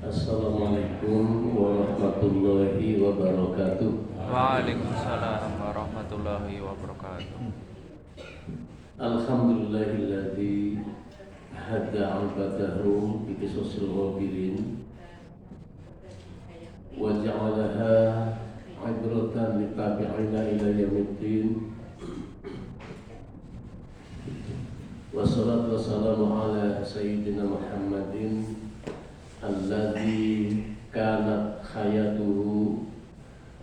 Assalamualaikum warahmatullahi wabarakatuh. Waalaikumsalam warahmatullahi wabarakatuh. Alhamdulillahilladzi hadda 'ibadahu bi qisasil ghabirin wa ja'alaha 'ibratan litabi'ina ila yaumiddin. Wassalatu wassalamu ala sayyidina Muhammadin alladzi kanat hayatuhu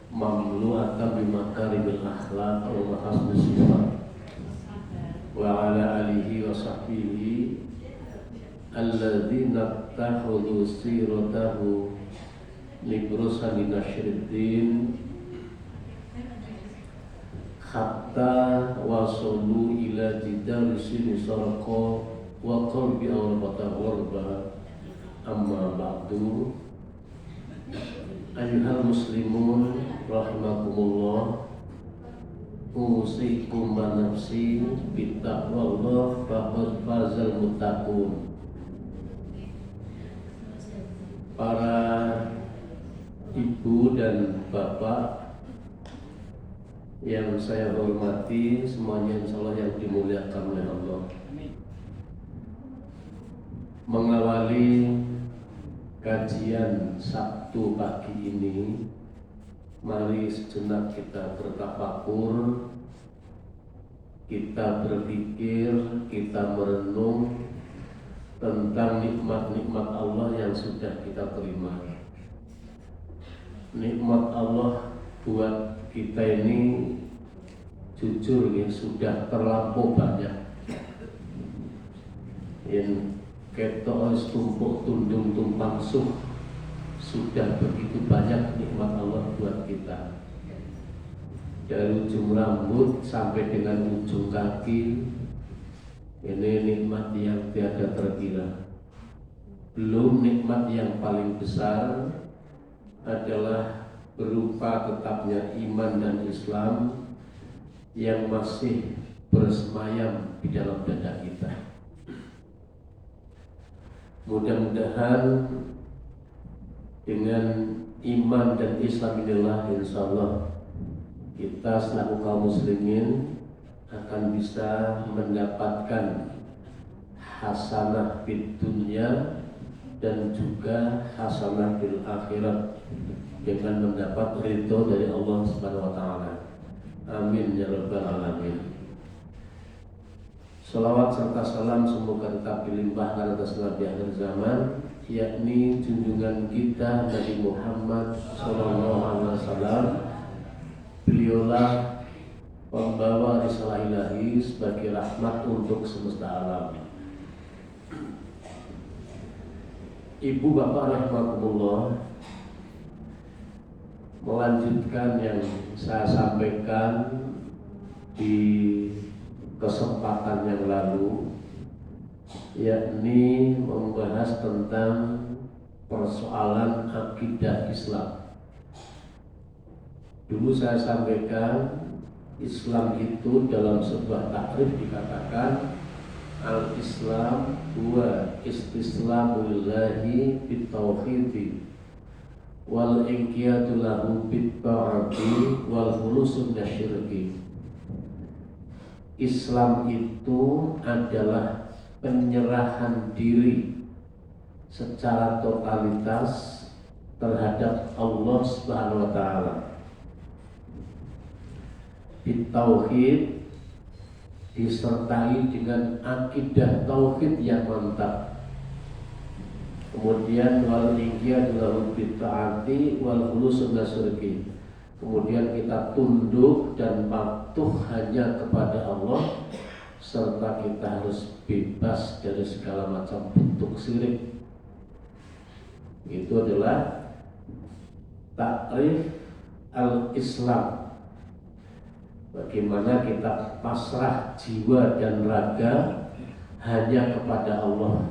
mamlu'atan bimakarimil akhlaq wa mahasnis sifat wa ala alihi wa sahbihi alladzina takhudhu siratahu librusan linashriddin hatta wasulu ila jidari sini sarqa wa qalbi awrabata warba. Amma ba'du, ayyuhal muslimun rahimakumullah, usikum wa nafsi bittaqwallah faqad fazal muttaqun. Para ibu dan bapak yang saya hormati semuanya, insyaallah yang dimuliakan oleh Allah. Mengawali kajian Sabtu pagi ini, mari sejenak kita bertafakur, kita berpikir, kita merenung tentang nikmat-nikmat Allah yang sudah kita terima. Nikmat Allah buat kita ini jujur ya, sudah terlampau banyak. Yang ketok tumpuk tundung tumpang suh, sudah begitu banyak nikmat Allah buat kita. Dari ujung rambut sampai dengan ujung kaki, ini nikmat yang tiada terkira. Belum nikmat yang paling besar adalah berupa tetapnya iman dan Islam yang masih bersemayam di dalam dada kita. Mudah-mudahan dengan iman dan Islam inilah insyaallah kita selaku kaum muslimin akan bisa mendapatkan hasanah fid dunya dan juga hasanah fil akhirah dengan mendapat ridho dari Allah Subhanahu wa taala. Amin ya rabbal alamin. Salawat serta salam semoga tetap dilimpahkan atas Nabi akhir zaman, yakni junjungan kita Nabi Muhammad sallallahu alaihi wasallam. Beliaulah pembawa risalah ilahi sebagai rahmat untuk semesta alam. Ibu bapak rahimakumullah, melanjutkan yang saya sampaikan di kesempatan yang lalu, yakni membahas tentang persoalan akidah Islam. Dulu saya sampaikan Islam itu dalam sebuah takrif dikatakan al-Islam huwa istislamulillahi bitauhidi wal inqiyadu lahu bitta'ati wal khulusu minasyirki. Islam itu adalah penyerahan diri secara totalitas terhadap Allah Subhanahu wa taala. Bitauhid disertai dengan akidah tauhid yang mantap. Kemudian wal inqiyadu lahu bitta'ati wal khulusu minasyirki. Kemudian kita tunduk dan patuh hanya kepada Allah, serta kita harus bebas dari segala macam bentuk syirik. Itu adalah takrif al-Islam. Bagaimana kita pasrah jiwa dan raga hanya kepada Allah.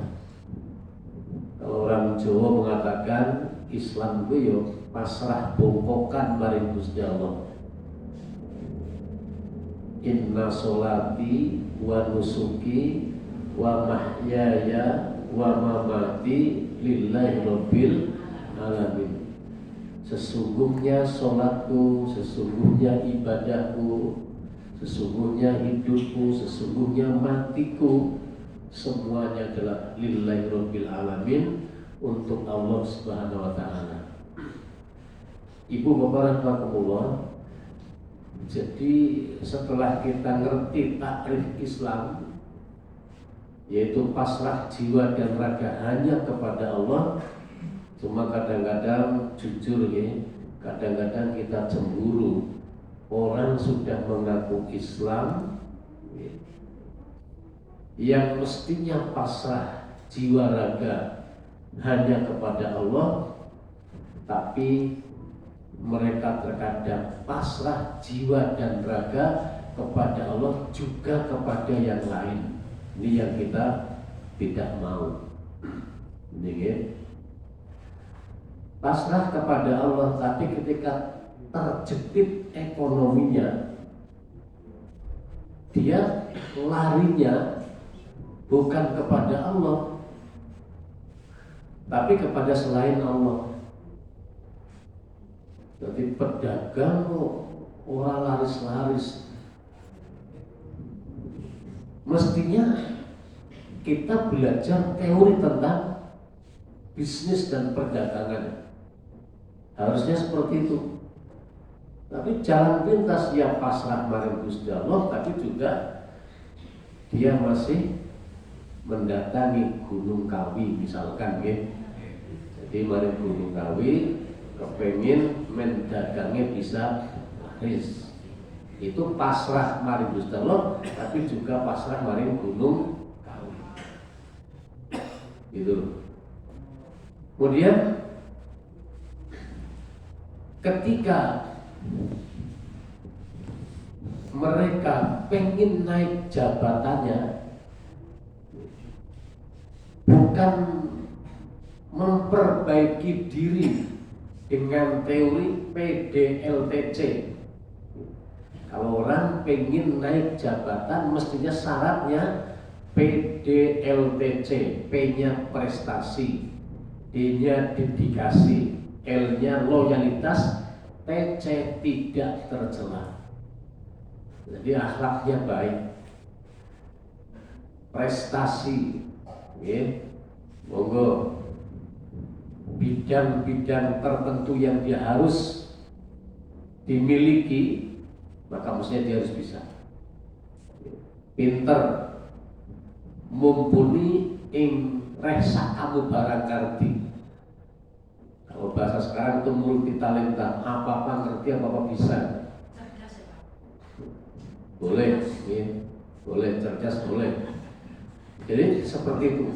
Kalau orang Jawa mengatakan Islam itu yo pasrah bongkokan maring Gusti Allah. Inna sholati wa nusuki wa mahyaya wa mamati lillahi rabbil alamin. Sesungguhnya sholatku, sesungguhnya ibadahku, sesungguhnya hidupku, sesungguhnya matiku, semuanya adalah lillahi rabbil alamin, untuk Allah Subhanahu wa taala. Ibu bapak rahimakumullah, jadi setelah kita ngerti takrif Islam, yaitu pasrah jiwa dan raga hanya kepada Allah. Cuma kadang-kadang jujur ya, kadang-kadang kita cemburu. Orang sudah mengaku Islam ya, yang mestinya pasrah jiwa raga hanya kepada Allah, tapi mereka terkadang pasrah jiwa dan raga kepada Allah juga kepada yang lain. Ini yang kita tidak mau. Ini ya. Pasrah kepada Allah, tapi ketika terjepit ekonominya, dia larinya bukan kepada Allah, tapi kepada selain Allah. Jadi pedagang orang laris-laris. Mestinya kita belajar teori tentang bisnis dan perdagangan. Harusnya seperti itu. Tapi jalan pintas yang pasrah maring Gusti Allah, tapi juga dia masih mendatangi Gunung Kawi misalkan ya. Jadi maring Gunung Kawi kepengin mendagangnya bisa laris. Itu pasrah maring Gusti Allah, tapi juga pasrah maring Gunung Kawi. Gitu. Kemudian ketika mereka pengen naik jabatannya, bukan memperbaiki diri dengan teori PDLTC. Kalau orang pengen naik jabatan, mestinya syaratnya PDLTC, P-nya prestasi, D-nya dedikasi, L-nya loyalitas, TC tidak tercela. Jadi akhlaknya baik, prestasi, ya, monggo. Bidang-bidang tertentu yang dia harus dimiliki, maka mestinya dia harus bisa. Pinter, mumpuni ing resa kamu barang karti. Kalau bahasa sekarang itu multi talenta, apa-apa ngerti, apa-apa bisa. Boleh, ya. Boleh, cerdas, boleh. Jadi seperti itu.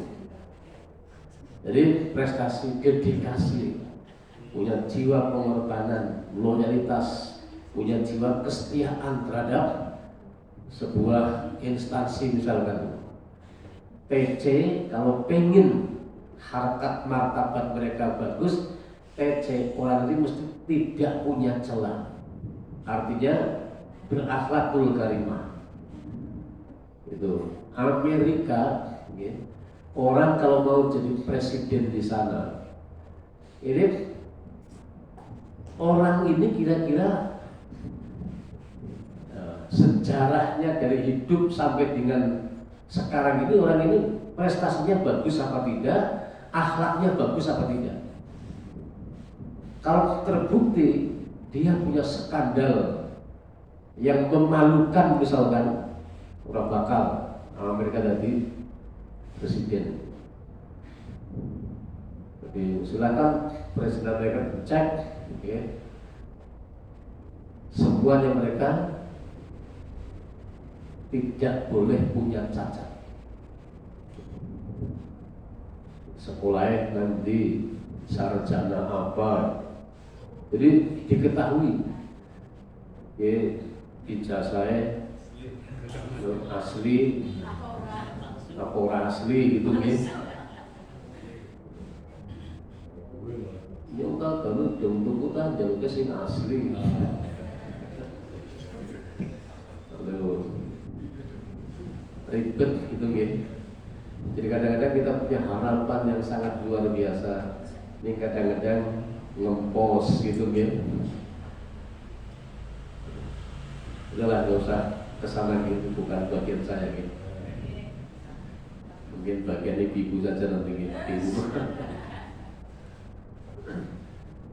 Jadi prestasi, dedikasi, punya jiwa pengorbanan, loyalitas, punya jiwa kesetiaan terhadap sebuah instansi misalkan. TC kalau pengen harkat martabat mereka bagus, TC orang ini mesti tidak punya celah. Artinya berakhlakul karimah. Itu Amerika, ya, orang kalau mau jadi presiden di sana, ini orang ini kira-kira sejarahnya dari hidup sampai dengan sekarang ini, orang ini prestasinya bagus apa tidak, akhlaknya bagus apa tidak. Kalau terbukti dia punya skandal yang memalukan misalkan, orang bakal Amerika tadi presiden. Jadi silakan presiden mereka cek, okay. Semuanya mereka tidak boleh punya cacat. Sekolahnya nanti sarjana apa, jadi diketahui, okay. Ijazahnya asli, apa orang asli gitu ya. Yang tak baru dong kan jangan kesini asli. Lalu ribet gitu ya. Jadi kadang-kadang kita punya harapan yang sangat luar biasa. Ini kadang-kadang ngempos gitu ya. Udahlah, gak usah kesana gitu, bukan bagian saya gitu. Mungkin bagian ibu saja nanti gitu.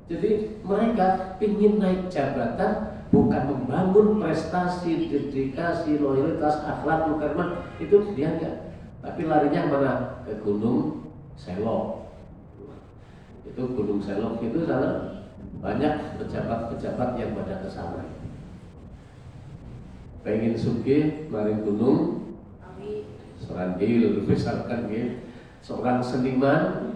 Jadi mereka ingin naik jabatan, bukan membangun prestasi, dedikasi, loyalitas, akhlak, karma, itu dia enggak. Tapi larinya mana? Ke Gunung Selok. Itu Gunung Selok itu sana banyak pejabat-pejabat yang pada ke sana. Pengen sugih maring gunung Serandil misalkan ya. Seorang seniman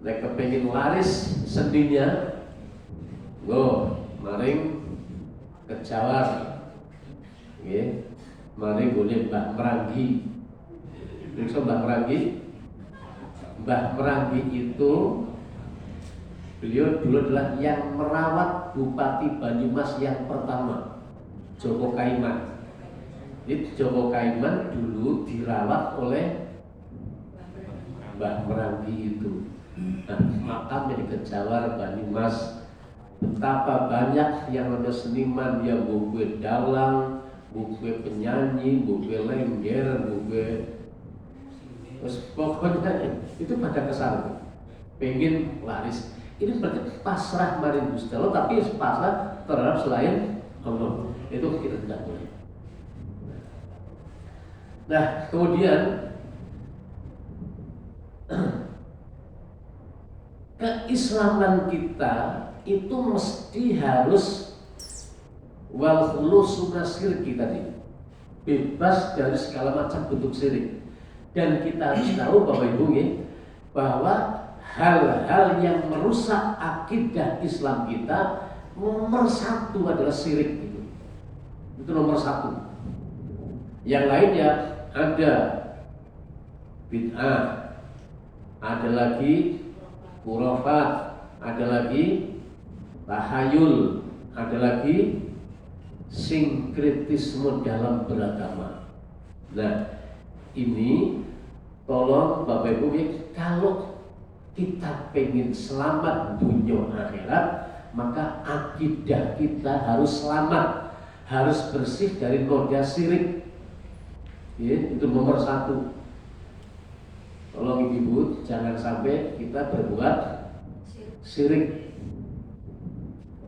nek kepengin laris seninya maring Kejawar nggih, maring gone Mbah Meranggi. Pirsa Mbah Meranggi? Mbah Meranggi itu beliau dulu adalah yang merawat Bupati Banyumas yang pertama, Joko Kaiman. Jadi Joko Kaiman dulu dirawat oleh Mbah Meranggi itu. Nah, makamnya di Kejawar, Banyumas. Betapa banyak yang ada seniman yang buku dalang, buku penyanyi, buku lengger, buku terus pokoknya itu pada kesana pengen laris. Ini berarti pasrah maring Gusti Allah, tapi pasrah terhadap selain Allah. Itu kita tidak boleh. Nah, kemudian keislaman kita itu mesti harus wal khulusu syirki tadi, bebas dari segala macam bentuk syirik. Dan kita harus tahu Bapak Ibu bahwa hal-hal yang merusak akidah Islam kita nomor satu adalah syirik itu nomor satu. Yang lainnya ada bid'ah, ada lagi khurafat, ada lagi tahayul, ada lagi sinkretisme dalam beragama. Nah, ini tolong Bapak Ibu, kalau kita pengen selamat dunia akhirat, maka akidah kita harus selamat, harus bersih dari noda syirik. Ya, itu nomor satu. Tolong Ibu, jangan sampai kita berbuat syirik.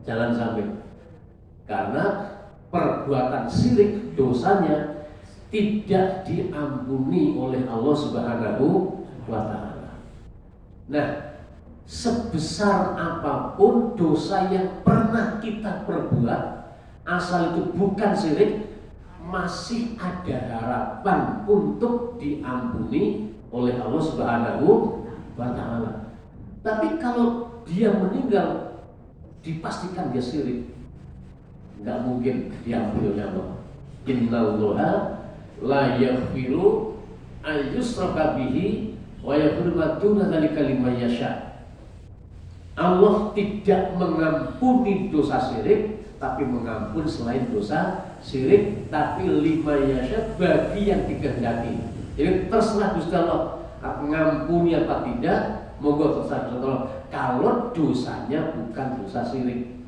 Jangan sampai. Karena perbuatan syirik dosanya tidak diampuni oleh Allah Subhanahu wa Ta'ala. Nah, sebesar apapun dosa yang pernah kita perbuat, asal itu bukan syirik, masih ada harapan untuk diampuni oleh Allah Subhanahu wa Ta'ala. Tapi kalau dia meninggal, dipastikan dia syirik, nggak mungkin diampuni oleh Allah. Innallaha la yaghfiru ayyushraka bihi wa yaghfiru ma duna dzalika liman yasha. Allah tidak mengampuni dosa syirik, tapi mengampuni selain dosa syirik, tapi liman yasha, bagi yang dikehendaki. Jadi terserah Gusti Allah mengampuni apa tidak, monggo terserah Gusti Allah. Kalau dosanya bukan dosa syirik.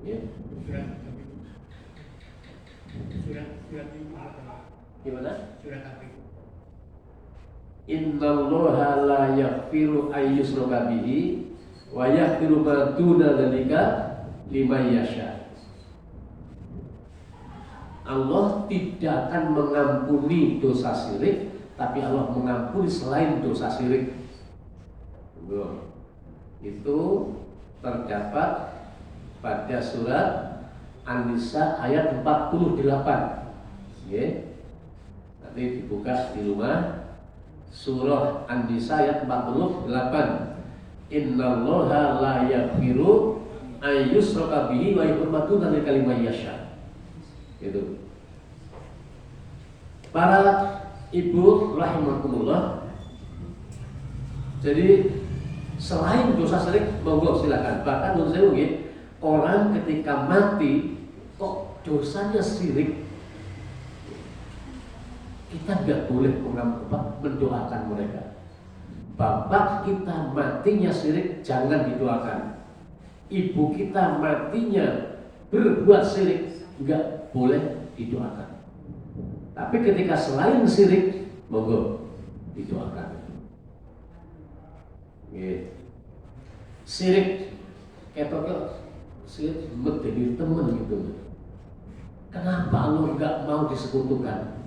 Ya. Gimana? Surat apa itu? Innallaha la yaghfiru ayyushraka bihi wa yaghfiru ma duna dzalika liman yasha. Allah tidak akan mengampuni dosa syirik, tapi Allah mengampuni selain dosa syirik. Itu terdapat pada surat An-Nisa ayat 48. Ya. Nanti dibuka di rumah, surah An-Nisa ayat 48. Innallaha la yaghfiru ayyushraka bihi wa yaghfiru ma duna dzalika liman yasha. Itu. Para ibu rahimakumullah. Jadi selain dosa syirik, monggo silakan. Bahkan menurut saya mungkin orang ketika mati kok dosanya syirik, kita nggak boleh mendoakan mereka. bapak kita matinya syirik jangan didoakan. Ibu kita matinya berbuat syirik enggak boleh didoakan. Tapi ketika selain syirik, monggo didoakan. Syirik ketoknya syirik medeni temen gitu. Kenapa Allah enggak mau disekutukan?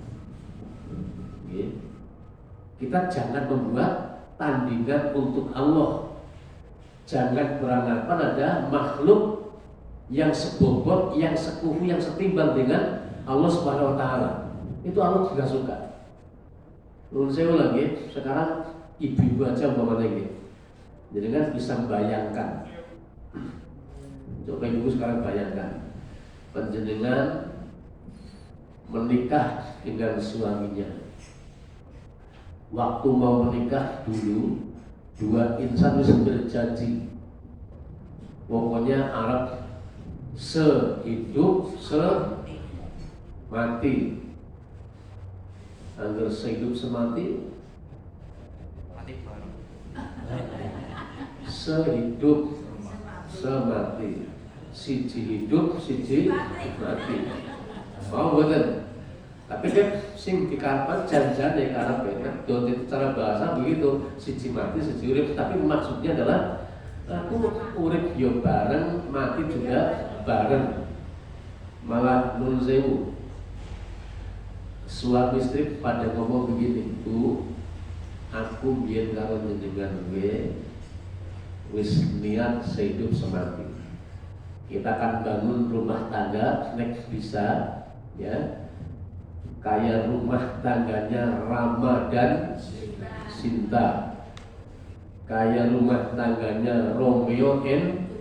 Kita jangan membuat tandingan untuk Allah. Jangan beranggapan ada makhluk yang sebobot, yang sekufu, yang setimbang dengan Allah Subhanahu wa taala. Itu Allah juga suka. Lalu saya ulangi, sekarang ibu-ibu aja umpamanya ini. Jadi kan bisa membayangkan. Coba ibu sekarang bayangkan, panjenengan menikah dengan suaminya. Waktu mau menikah dulu, dua insan itu berjanji, pokoknya Arab sehidup semati. Agar sehidup semati, sehidup semati, siji hidup, siji mati. Mau betul. Tapi kan sing dikarepan janjane karepe don itu cara bahasa begitu, siji mati, siji urip, tapi maksudnya adalah aku urip yo bareng, mati juga bareng. Malah nun sewu. Suami istri pada ngomong begini, Bu, aku biyen karo njenengan wis niat sehidup semati. Kita akan bangun rumah tangga, next bisa, ya, kayak rumah tangganya Rama dan Sinta, kayak rumah tangganya Romeo and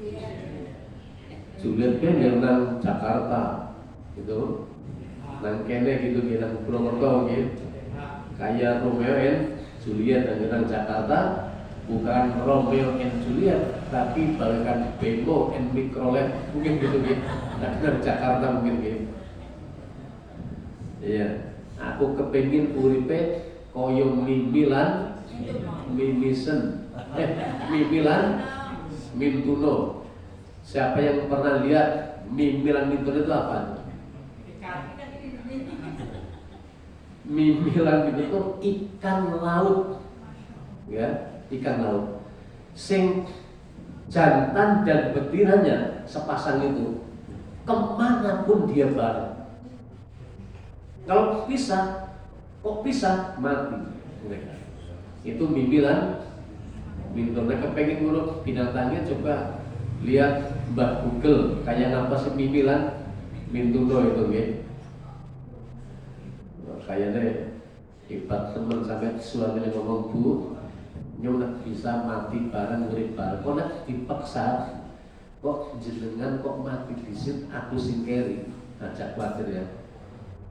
Juliet kan yang nang Jakarta, gitu. Nang kene gitu kita Purwokerto gitu. Kayak Romeo and Juliet dan Jakarta, bukan Romeo and Juliet, tapi bagaikan Bemo and Microlet mungkin gitu gitu. Nah, dari Jakarta mungkin gitu. Iya, aku kepengin uripe koyo mimilan, mimisen, mimilan, mintuno. Siapa yang pernah lihat mimilan mintuno itu apa? Mimilan itu ikan laut, ya, ikan laut. Sing jantan dan betinanya sepasang itu kemanapun dia bareng. Kalau pisah, kok pisah mati mereka. Itu mimilan, mintuno. Kepengen ngurus binatangnya, coba lihat Mbak Google kayak apa sih mimilan, mintuno itu, ya. Kayaknya hebat teman sampai suaminya ngomong, Bu, nyonak bisa mati bareng urip bareng. Kok nak dipaksa? Kok jenengan kok mati disit aku singkeri. Ajak khawatir ya.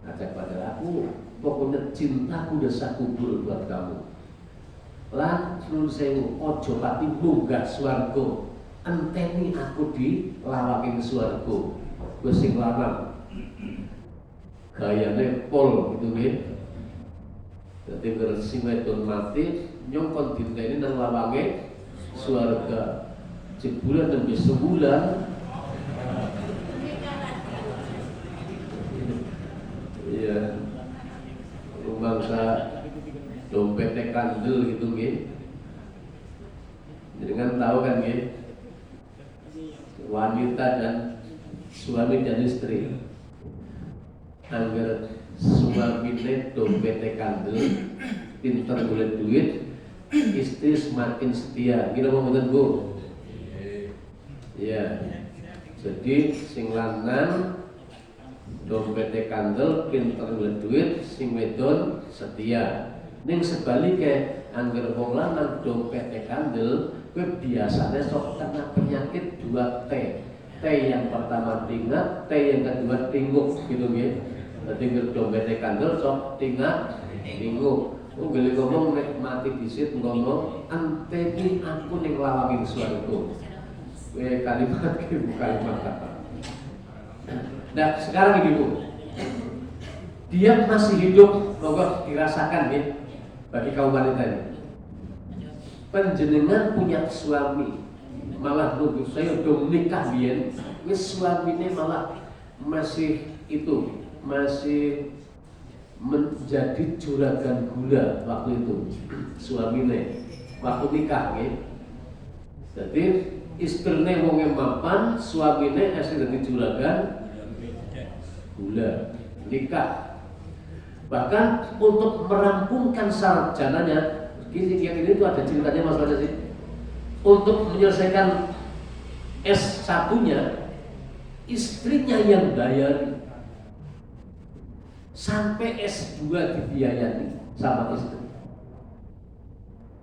Ajak khawatir aku. Pokoknya cintaku udah saya kubur buat kamu. Lan nun sewu ojo pati munggah swarga. Enteni aku di lawaking swarga. Gue sing lanang. Gayane pol gitu nggih. Dadi sing wedon mati nyongkon dinteni nang lawange swarga. Jebulan nembe sebulan. Iya. Rumangsa dompetnya kandel gitu nggih. Dengan tahu kan nggih. Wanita dan suami dan istri. Angger suamine dompetnya kandel, pinter golek duit, istri semakin setia. Kira mau ngoten, Bu? Iya. Jadi sing lanang dompetnya kandel, pinter golek duit, sing wedon setia. Ning sebaliknya angger wong lanang dompetnya kandel, kowe biasanya sok kena penyakit 2T. T yang pertama tingkat, T yang kedua tinguk gitu nggih. Dadi dompetnya kandel sok tingkat, tinguk. Gele ngomong nek mati disit ngomong anteni aku ning lawange swarga. Kalimat ki kalimat apa? Nah, sekarang ini Bu. Dia masih hidup, moga dirasakan ya bagi kaum wanita ini. panjenengan punya suami malah nunggu saya udah nikah biyen wis suamine malah masih menjadi juragan gula waktu itu suamine waktu nikah nggih. Jadi istrine wong mapan, suamine asli dadi juragan gula nikah. Bahkan untuk merampungkan sarjananya, yang ini tuh ada ceritanya Mas Raja sih. Untuk menyelesaikan S1-nya, istrinya yang bayar. Sampai S2 dibiayai sama istri.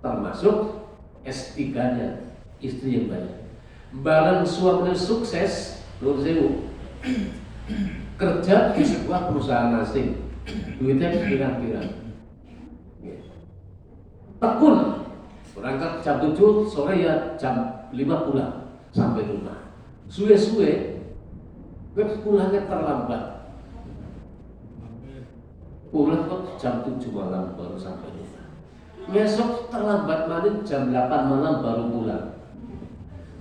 Termasuk S3-nya, istri yang bayar. Barang suaminya sukses, nun sewu, kerja di sebuah perusahaan asing, duitnya pirang-pirang. Tekun, berangkat jam 7 sore ya jam 5 pulang sampai rumah. Suwe-suwe, pulangnya terlambat. Pulang kok jam 7 malam baru sampai rumah. Besok terlambat malam jam 8 malam baru pulang.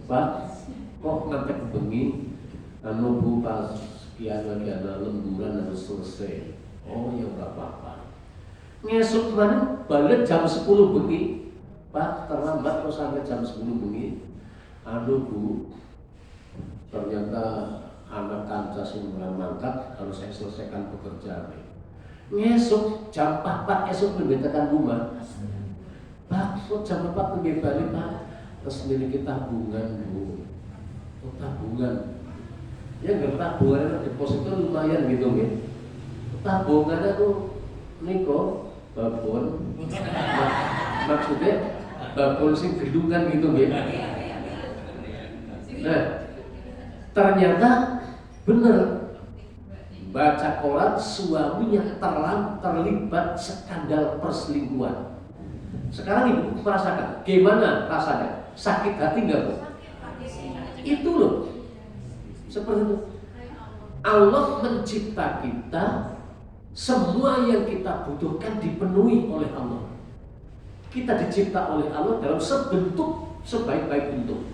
Pak, kok nanti bengi anu Bu pas sekian lagi ada lemburan harus selesai. Oh ya enggak apa-apa. Ngesuk malam balik jam 10 bengi. Pak, terlambat kok sampai jam 10 bengi. Aduh Bu, ternyata anak kanca sing mangkat harus saya selesaikan pekerjaan. Ngesuk jam 4 esok membetakan rumah. Pak, kok jam 4 lebih balik Pak? Terus memiliki tabungan Bu. Oh, tabungan. Ya nggak tabungan, deposito lumayan gitu ya. Tabungannya tuh niko babon. Maksudnya babon sing gedungan gitu ya. Nah, ternyata bener. Baca koran suaminya terlibat skandal perselingkuhan. Sekarang ibu merasakan gimana rasanya? Sakit hati nggak Bu? Itu loh, seperti itu. Allah mencipta kita, semua yang kita butuhkan dipenuhi oleh Allah. Kita dicipta oleh Allah dalam sebentuk sebaik-baik bentuk.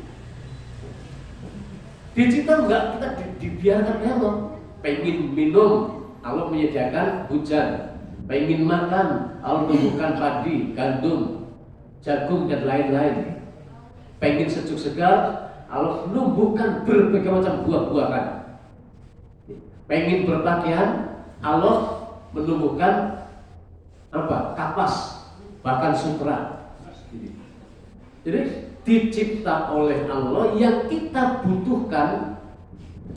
Dicipta enggak kita dibiarkan Allah. Pengen minum, Allah menyediakan hujan. Pengen makan, Allah tumbuhkan padi, gandum, jagung dan lain-lain. Pengen sejuk segar, Allah menumbuhkan berbagai macam buah-buahan. Pengen berpakaian, Allah menumbuhkan apa? Kapas, bahkan sutra. Jadi dicipta oleh Allah yang kita butuhkan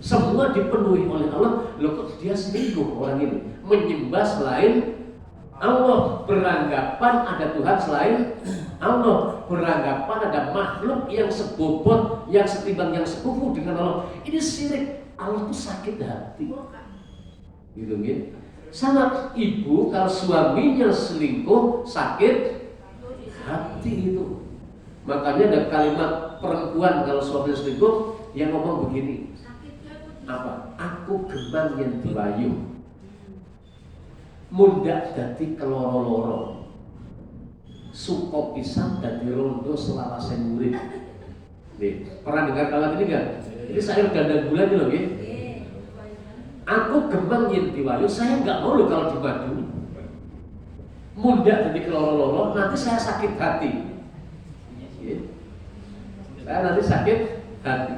semua dipenuhi oleh Allah. Loh kok dia selingkuh orang ini? Menyembah selain Allah, beranggapan ada Tuhan selain Allah, beranggapan ada makhluk yang sebobot, yang setimbang, yang sekufu dengan Allah. Ini syirik. Allah itu sakit hati. Gitu gitu. Sama ibu kalau suaminya selingkuh sakit hati itu. Makanya ada kalimat perempuan kalau suaminya selingkuh yang ngomong begini. Apa? Aku gemang yang diwayu. Mundak dadi keloro-loro. Suko pisan dadi rondo selawase murid. Nih, pernah dengar kalimat ini kan? Ini sayur ganda gula nih loh, ya. Aku gemang yang diwayu, saya nggak mau loh kalau dibadu. Mundak dadi keloro-loro, nanti saya sakit hati. Ya. Saya nanti sakit hati.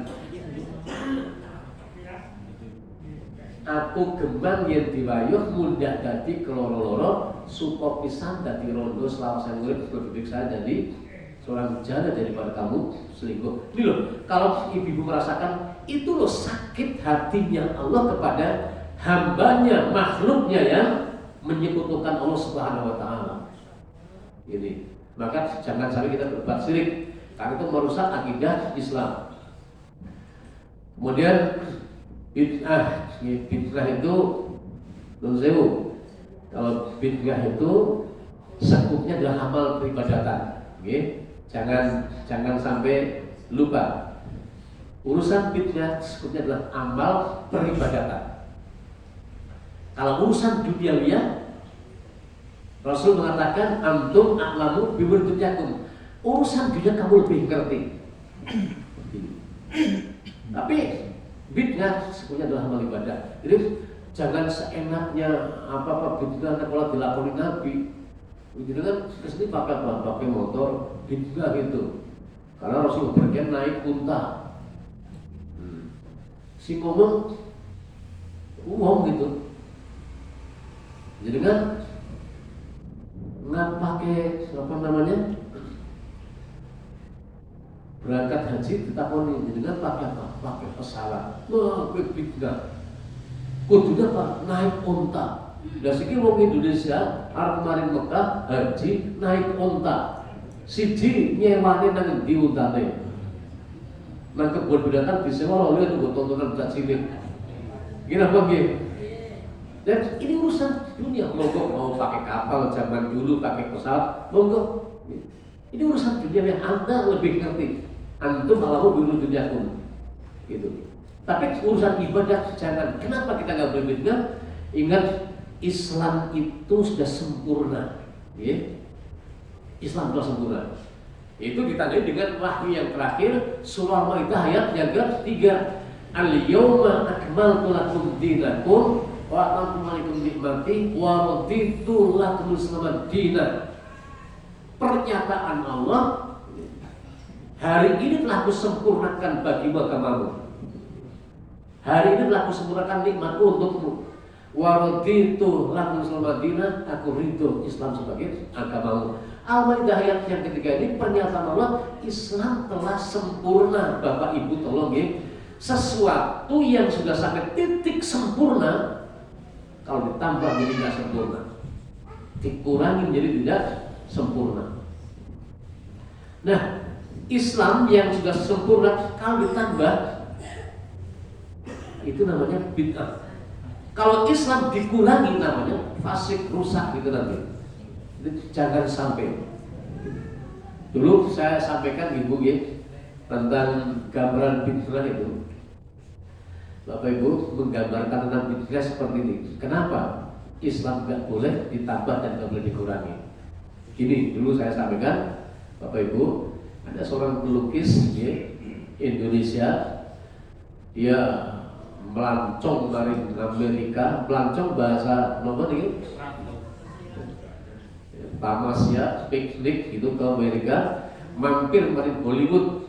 Aku gemang yen diwayuh mundak dadi keloro-loro suko pisan dadi rondo selawase murid lebih saya jadi seorang janda daripada kamu selingkuh. Ini loh, kalau ibu merasakan itu loh sakit hatinya Allah kepada hambanya, makhluknya yang menyekutukan Allah Subhanahu wa taala. Ini. Maka jangan sampai kita berbuat syirik karena itu merusak akidah Islam. Kemudian bid'ah itu nunzewu. Kalau bid'ah itu sekupnya adalah amal peribadatan. Okay? Jangan sampai lupa. Urusan bid'ah sekupnya adalah amal peribadatan. Kalau urusan duniawiya, Rasul mengatakan antum a'lamu biwirdujakum. Urusan dunia kamu lebih ngerti. Tapi bid'ah sebenarnya adalah amal ibadah. Jadi jangan seenaknya apa bid'ah kalau dilakoni Nabi. Jadi kan kesini pakai apa? Pakai motor bid'ah gitu. Karena Rasul bergen naik unta. Si ngomong gitu. Jadi kan nggak pakai apa namanya berangkat haji ditakoni, jadi kan pakai apa? Pakai pesawat. Wah, bid'ah. Kudunya Pak naik unta. Dan sikil wong Indonesia arep kemarin Mekah haji naik unta. Siji nyewane nang endi untane? Nang kebun binatang disewa oleh untuk tontonan budak cilik. Gila apa nggih? Dan ini urusan dunia. Monggo mau pakai kapal zaman dulu, pakai pesawat, monggo. Ini urusan dunia yang Anda lebih ngerti. Antum malah dulu dunia pun. Gitu. Tapi urusan ibadah jangan. Kenapa kita nggak berbeda? Ingat, Islam itu sudah sempurna. Ya? Islam sudah sempurna. Itu ditandai dengan wahyu yang terakhir, surah Al-Maidah ayat yang ke-3. Al-yawma akmaltu lakum dinakum wa atmamtu alaikum ni'mati wa raditu lakum al-Islam dinan. Pernyataan Allah, hari ini telah kusempurnakan bagimu agamamu. Hari ini telah kusempurnakan nikmatku untukmu. Wa raditu lakum al-Islam dinan, aku ridho Islam sebagai agamamu. Al-Maidah ayat yang ketiga ini pernyataan Allah, Islam telah sempurna. Bapak Ibu tolong ya, sesuatu yang sudah sampai titik sempurna, kalau ditambah menjadi tidak sempurna, dikurangi menjadi tidak sempurna. Nah, Islam yang sudah sempurna kalau ditambah, itu namanya bid'ah. Kalau Islam dikurangi namanya fasik, rusak gitu nanti. Jangan sampai. Dulu saya sampaikan Ibu ya, tentang gambaran bid'ah itu. Bapak Ibu menggambarkan tentang bid'ah seperti ini. Kenapa Islam nggak boleh ditambah dan nggak boleh dikurangi? Ini dulu saya sampaikan, Bapak Ibu, ada seorang pelukis ya, Indonesia, dia melancong dari Amerika, melancong bahasa nomor ini. Tamasya, piknik gitu ke Amerika, mampir di Hollywood,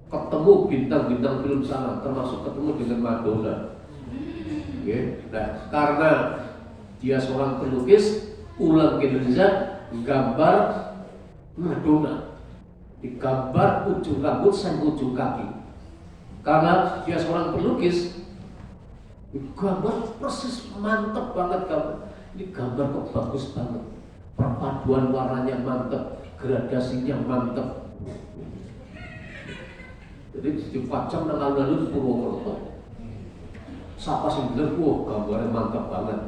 ketemu bintang-bintang film sana, termasuk ketemu dengan Madonna. Nah, karena dia seorang pelukis, pulang ke Indonesia, gambar Madonna, digambar ujung rambut sampai ujung kaki. Karena dia seorang pelukis, gambar persis mantep banget gambar. Ini gambar kok bagus banget, perpaduan warnanya mantep, gradasinya mantep. Jadi dipajang nang alun-alun Purwokerto. Siapa sih bilang, wah gambarnya mantep banget,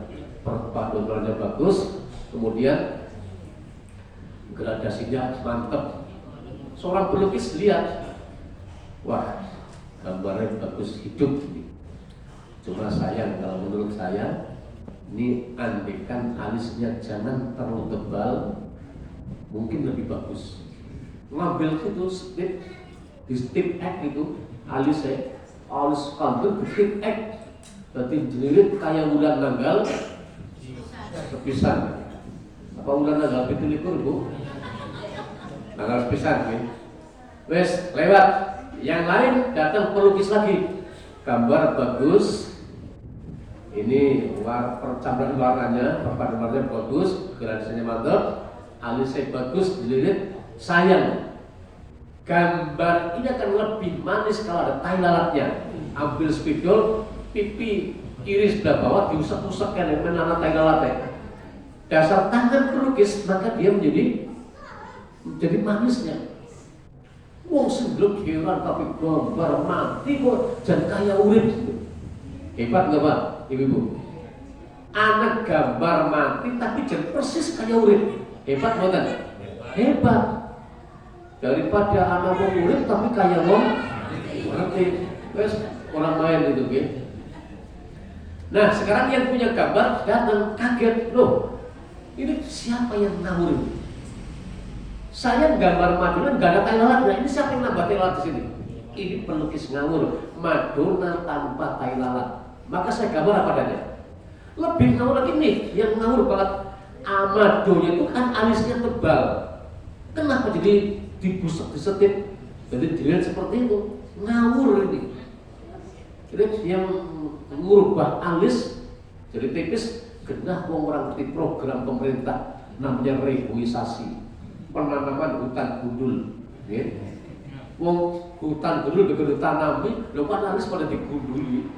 perpaduan warnanya bagus, kemudian gradasinya mantep. Seorang pelukis lihat, wah gambarnya bagus, hidup. Cuma sayang, kalau menurut saya, ini andekan alisnya jangan terlalu tebal, mungkin lebih bagus. Ngambil itu strip, di strip X itu alisnya, alis kandung di strip X, berarti jelirit kayak ular nanggal sepisan. Apa ular nanggal itu likur Bu? Nanggal sepisan ya. Wes lewat, yang lain datang pelukis lagi, gambar bagus. Ini percampuran warnanya, perpaduan warnanya bagus, gradasinya mantap, alisnya bagus, dililit. Sayang, gambar ini akan lebih manis kalau ada tai lalatnya. Ambil spidol, pipi kiri sebelah bawah diusap-usap kan menanam tai lalatnya. Dasar tangan pelukis, maka dia menjadi manisnya. Wong sendok heran tapi gambar mati kok dan kaya urip. Hebat nggak Pak? Ibu-ibu, anak gambar mati tapi jadi persis kayak urip. Hebat bukan? Hebat. Daripada anak mau urip tapi kayak wong mati. Wes orang main itu gitu. Nah sekarang yang punya gambar datang kaget, loh ini siapa yang ngawur? Saya gambar Madonna nggak ada tai lalat. Nah, ini siapa yang nambah tai lalat di sini? Ini pelukis ngawur, Madonna tanpa tai lalat. Maka saya gambar apa adanya. Lebih ngawur lagi nih, yang ngawur banget. Madonna itu kan alisnya tebal. Kenapa jadi dibusuk, disetip, jadi dilihat seperti itu? Ngawur ini. Jadi yang mengubah alis jadi tipis, genah wong orang ngerti program pemerintah namanya reboisasi, penanaman hutan gundul. Ya. Wong hutan gundul begitu tanami, lho kan alis pada digunduli.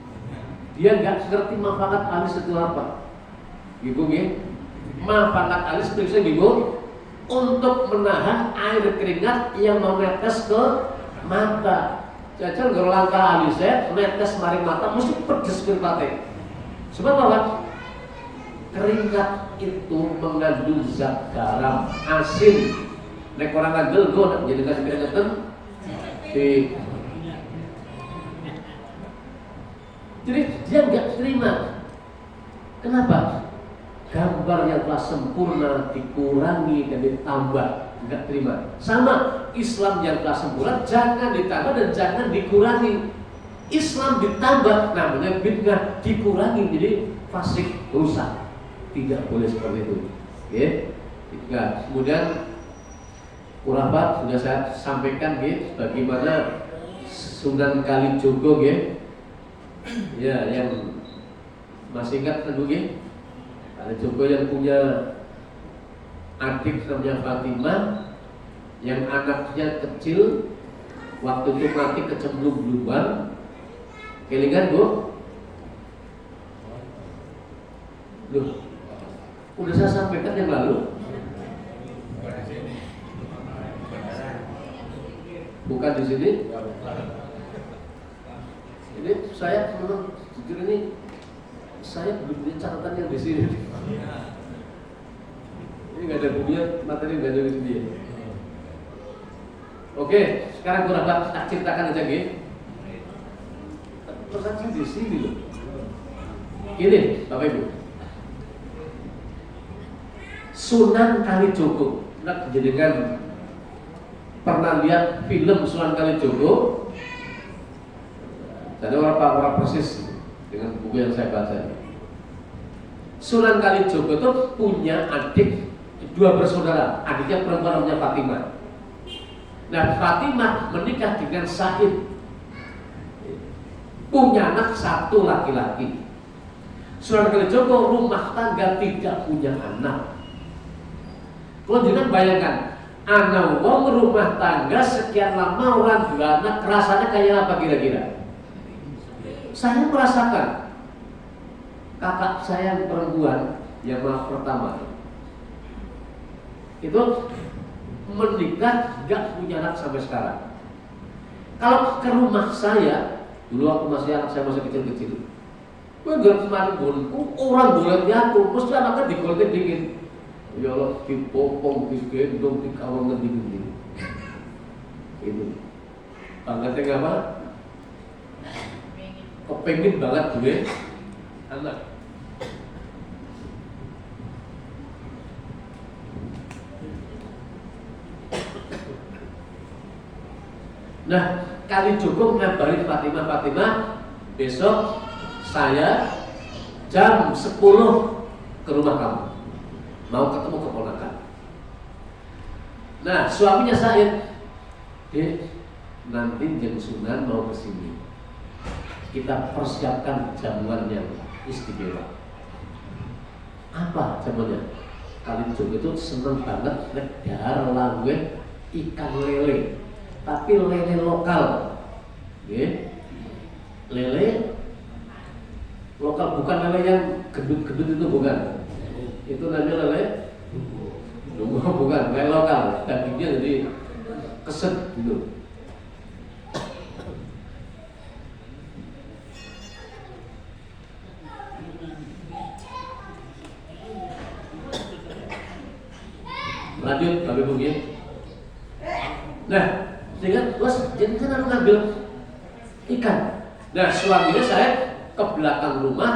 Dia nggak ngerti manfaat alis itu apa. Gitu ya. Manfaat alis itu bingung untuk menahan air keringat yang menetes ke mata. Jajal gerlangka alisnya netes mari mata mesti pedes kirpate. Sebab apa? Keringat itu mengandung zat garam asin. Nek orang ngandel go jadi kasih keringetan di. Jadi dia nggak terima. Kenapa? Gambar yang telah sempurna dikurangi dan ditambah, nggak terima. Sama Islam yang telah sempurna jangan ditambah dan jangan dikurangi. Islam ditambah namanya bid'ah, dikurangi jadi fasik, rusak. Tidak boleh seperti itu. Ya. Nah, kemudian Kurabat sudah saya sampaikan ya, bagaimana Sunan Kalijogo ya. Ya, yang masih ingat tentu ya. Kalijogo yang punya adik namanya Fatimah, yang anaknya kecil waktu itu mati kecemplung lubang. Kelingan Bu? Loh, udah saya sampaikan yang lalu. Bukan di sini. Ini saya memang jujur ini saya belum punya catatan yang di sini. Ini nggak ada dunia, materi nggak ada di sini. Oke, sekarang gue dapat tak ceritakan aja gitu. Persaksian di sini loh. Ini Bapak Ibu. Sunan Kalijogo. Nah, jenengan pernah lihat film Sunan Kalijogo? Jadi orang persis dengan buku yang saya baca. Sunan Kalijogo itu punya adik dua bersaudara, adiknya perempuan namanya Fatimah. Nah, Fatimah menikah dengan Said, punya anak satu laki-laki. Sunan Kalijogo rumah tangga tidak punya anak. Kalau jangan bayangkan, anak wong rumah tangga sekian lama orang dua anak, rasanya kayak apa kira-kira? Saya merasakan kakak saya yang perempuan yang pertama itu menikah gak punya anak sampai sekarang. Kalau ke rumah saya dulu waktu masih anak saya masih kecil-kecil, gue gak kemarin orang boleh nyatu, mesti anaknya digolek dingin. Ya Allah, dipopong, digendong, dikawal ngedingin. Itu bangetnya apa? Kepengen banget gue anak. Nah, Kalijogo ngabari Fatimah, besok saya jam 10 ke rumah kamu, mau ketemu keponakan. Nah, suaminya Said, nanti Jeng Sunan mau kesini, kita persiapkan jamuan yang istimewa. Apa jamuannya? Kalijogo itu seneng banget negara langwe ikan lele, tapi lele lokal. Lele lokal, bukan lele yang gendut-gendut itu, bukan. Itu namanya lele bukan, lele lokal. Dagingnya jadi keset gitu. Lanjut, Bapak Ibu ya. Nah, dengan bos jadi kan harus ngambil ikan. Nah, suaminya saya ke belakang rumah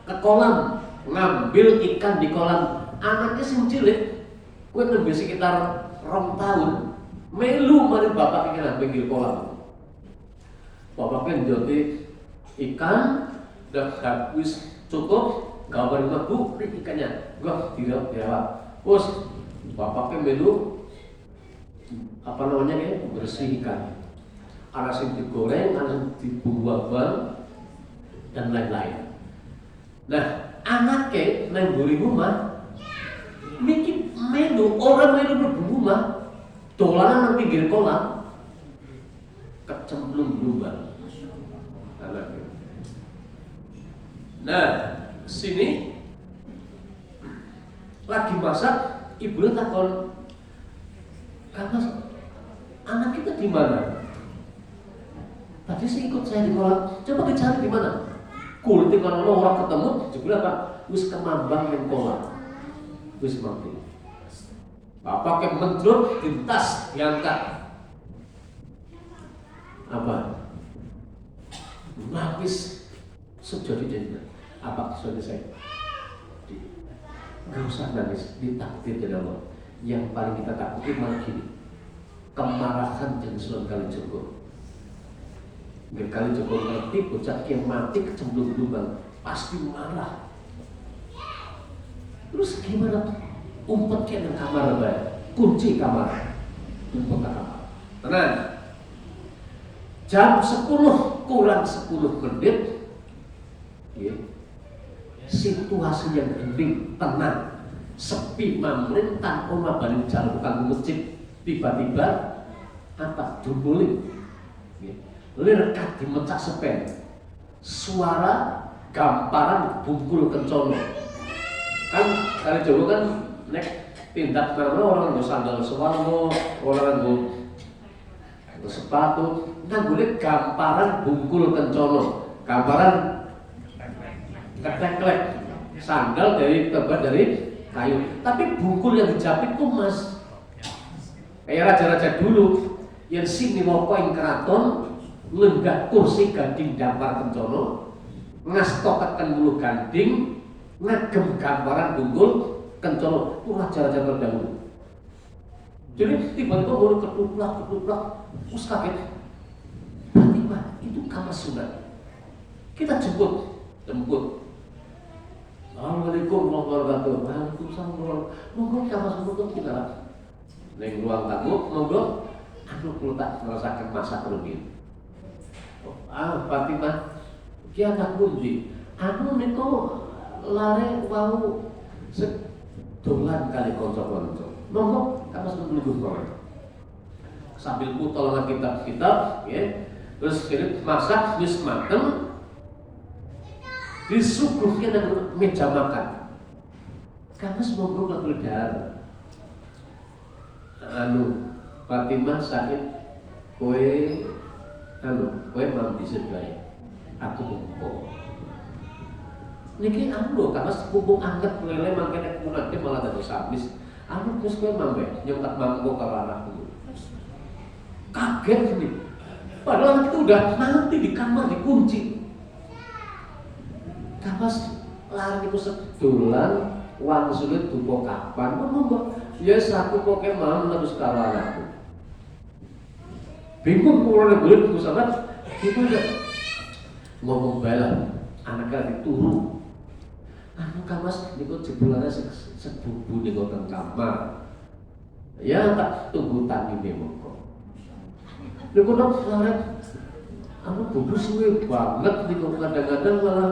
ke kolam ngambil ikan di kolam. Anaknya sing cilik, gue ngambil sekitar 2 tahun melu mari bapak iki nang pinggir kolam. Bapaknya njoti ikan dah habis cukup gambar Bu ikannya gua tidak jawab. Terus bapaknya melu apa namanya ya bersih ikan. Ada yang digoreng, ada yang dibuang-buang dan lain-lain. Nah, anaknya nang mburi rumah niki melu orang melu mlebu rumah dolanan nang pinggir kolam kecemplung lubang. Anaknya. Nah, sini lagi masak, ibunya takon, "Karena anak kita di mana?" "Tadi sih ikut saya di kolam, coba dicari di mana?" Kuliti kalau orang ketemu, jebule apa? Wis kemambang ning kolam. Wis mati. Bapak yang menjrut di tas diangkat. Apa? Nangis sejadi-jadinya. Apa sudah saya? Gak usah nangis, ditakdir dari Allah. Yang paling kita takuti malah gini, kemarahan yang Sunan Kalijogo. Kalijogo ngerti bocah yang mati kecemplung lubang pasti marah. Terus gimana? Umpet ke dalam kamar baik, kunci kamar, umpet ke kamar. Tenang. Jam 10 kurang 10 menit, ya. Situasi yang hening, tenang, sepi mamrin tanpa mabalin jalan bukan masjid. Tiba-tiba apa? Dumbuling, ya. Lirkat dimecah sepen, suara gamparan bungkul kencono. Kan kali Jawa kan nek tindak karena orang nggo sandal sewarno, orang nggo sepatu, nang golek gamparan bungkul kencono, gamparan keteklek, sandal terbuat dari kayu. Tapi bungkul yang dijepit tuh emas. Kayak raja-raja dulu yang sing niwoko ing keraton lenggah kursi gading dampar kencono, ngastokaken mulu ganding, ngagem gambaran bungkul kencono. Itu raja-raja terdahulu. Jadi tiba-tiba baru ketuplak, terus kaget. Tiba itu kamar sunat. Kita jemput. Assalamualaikum warahmatullahi wabarakatuh. Waalaikumsalam warahmatullahi wabarakatuh. Monggo kamar sunat kita. Neng ruang tamu, monggo. Aku perlu tak merasakan masa terlebih. Fatimah, ki anak pundi? Anu niku lare wau sedolan kali kanca-kanca. Monggo kapas menunggu kowe. Sambil putol kitab-kitab, ya. Terus kirim masak wis mateng. Disuguhke nang meja makan. Kapas monggo keledar. Anu Fatimah Said kowe mandi sedaya. Aku kumpul. Niki anu lho, kapas pupung angkat lele mangkene punate malah dados habis. Anu terus kowe mambe nyontak mangko karo anakku. Kaget nih. Padahal anak itu udah nanti di kamar dikunci. Kapas lari itu sedolan, wang sulit dupo kapan? Monggo. Ya aku poke mau terus karo anakku. Bingung mulai golek sahabat, gimana? Ngomong bala, anaknya dituru. Anu kamas niku jebulane sebubu niku teng kamar. Ya tak tunggu tangine monggo. Niku nok laret. Anu bubu suwe banget niku kadang-kadang malah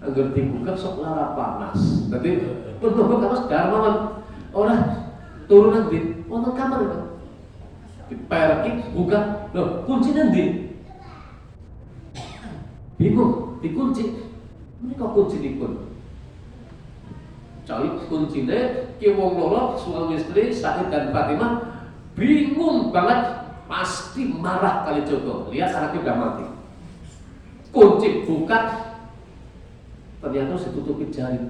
anggar dibuka sok lara panas. Dadi tunggu kamas darmawan ora turun ndi wonten kamar itu. Diperki buka, loh kuncinya ndi? Bingung, dikunci. Ini kok kunci dipun? Cari kuncinya, ki wong loro suami istri Said dan Fatimah bingung banget, pasti marah kali Joko. Lihat anaknya udah mati. Kunci buka, ternyata ditutupi jari.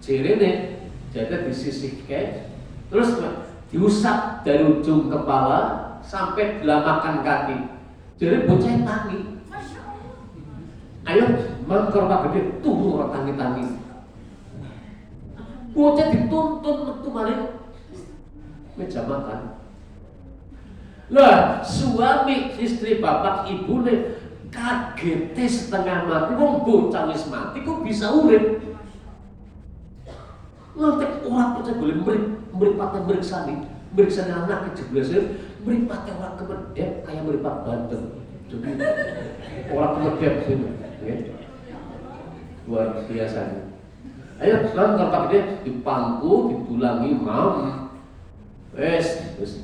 Jarine, jadi disisihkan, terus diusap dari ujung kepala sampai belakang kaki. Jadi bocah tangi. Ayo, mangkor Pak Gede, tunggu orang tangi-tangi. Bocah dituntun metu mari meja makan. Lah, suami istri bapak ibu nih kaget setengah mati, wong bocah wis mati kok bisa urip. Ngantek orang percaya boleh meripatnya meriksani anak kejeblasnya, meripatnya orang kemedep kayak meripat Banten. Jadi orang kemedep gitu, ya. Luar biasa. Ayo sekarang kalau dia dipangku, ditulangi mam, wes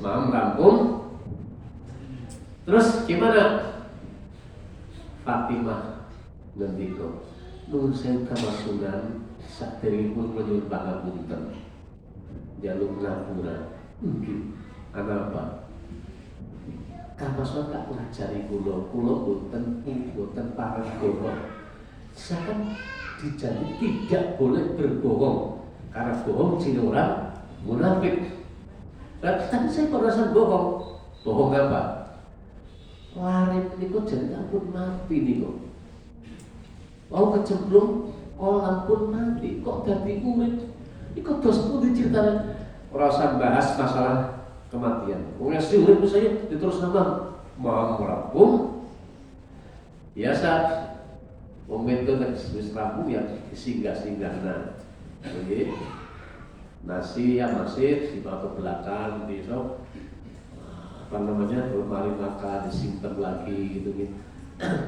mam rampung. Terus gimana? Fatimah ngendiko, nuwun sewu kamasunan saderengipun menyuwun pangapunten. Jaluk ngapura. Nggih. Ana apa? Kamasunan tak ngajari kula boten parenggawa. Saya kan dijanji tidak boleh berbohong karena bohong ciri orang munafik. Tadi saya pernah bohong apa? Lari niku jadi ampun mati niku. Mau kecemplung kolam pun mati. Kok dadi urip? Iku dos pundi ceritane? Ora usah bahas masalah kematian. Wong asli urip saya diterus nama mau rampung. Biasa wong itu wis rampung ya singgah-singgahna. Oke. Nasi ya masih dibawa ke belakang besok. Apa namanya, mari makan disimpan lagi gitu.